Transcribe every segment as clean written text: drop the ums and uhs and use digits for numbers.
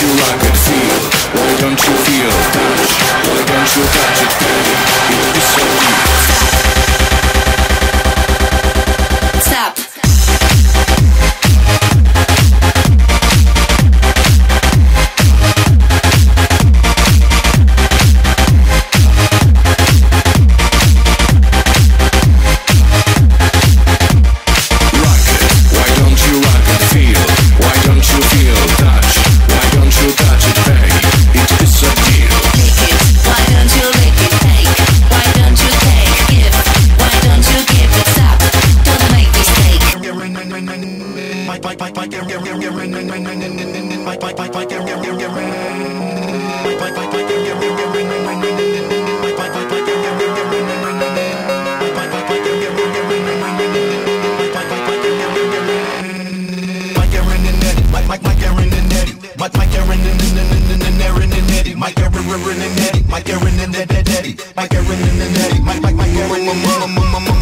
you rock it, feel? Why don't you feel? Touch, why don't you touch it, baby? It is so deep. Stop.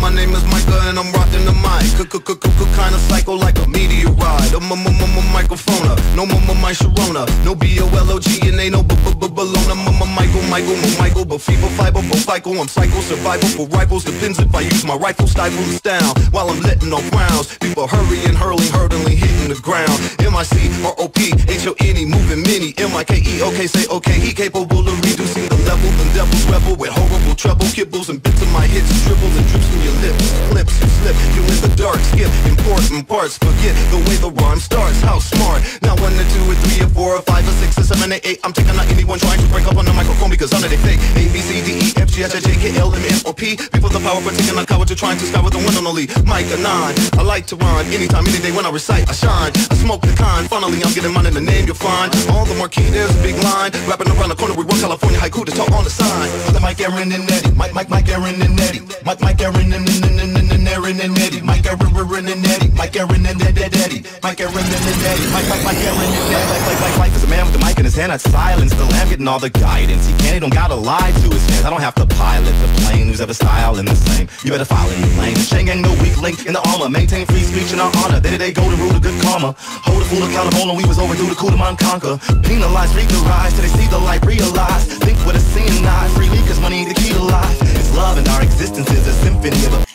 My name is Micah and I'm rocking the mic. Kinda psycho like a meteorite. Microphone, no my Sharona, no BOLOG and ain't no Bologna. Michael, but fever fiber for FICO. I'm psycho survival for rifles. Depends if I use my rifle stifle this down while I'm letting off rounds. People hurrying, hurtling, hitting the ground. MICROPHONE, moving many. MIKE, okay, say okay. He capable of reducing the level. The devil's rebel with horrible treble kibbles and bits of my hits dribbles and drips through your lips. Flips and slip you in the dark. Skip important parts. Forget the way the rhyme starts. How smart. Now 1 or 2 or 3 or 4 or 5 or 6 or 7 or 8. I'm taking out anyone trying to break up on the microphone because none of they fake. A B C D E F G H I J K L M N O P. People the power for taking on cowards are trying to scour the one and only Micah 9. I like to rhyme anytime, any day when I recite. I shine. I smoke the kind. Finally I'm getting mine in the name you'll find. All the marquee there's a big line. Rapping around the corner we work California haiku to talk on the sign. The Mike Aaron and Eddie. Mike Aaron and Eddie. Mike Aaron and Aaron and Eddie. Mike Aaron and Eddie. Mike Aaron and Eddie. Mike Aaron and Eddie. Mike Aaron and Eddie. Like is a man with the mic in his hand. I'd silence the lamb, getting all the guidance. He don't gotta lie to his fans. I don't have to pilot the plane. Who's ever styling the same? You better follow in your lane. The chain gang no weak link in the armor. Maintain free speech and our honor. Day-to-day golden rule of good karma. Hold a fool accountable and we was overdue to cool them on conquer. Penalize, read the rise till they see the light, realize. Think with a seeing eye, freely cause money the key to life. It's love and our existence is a symphony of a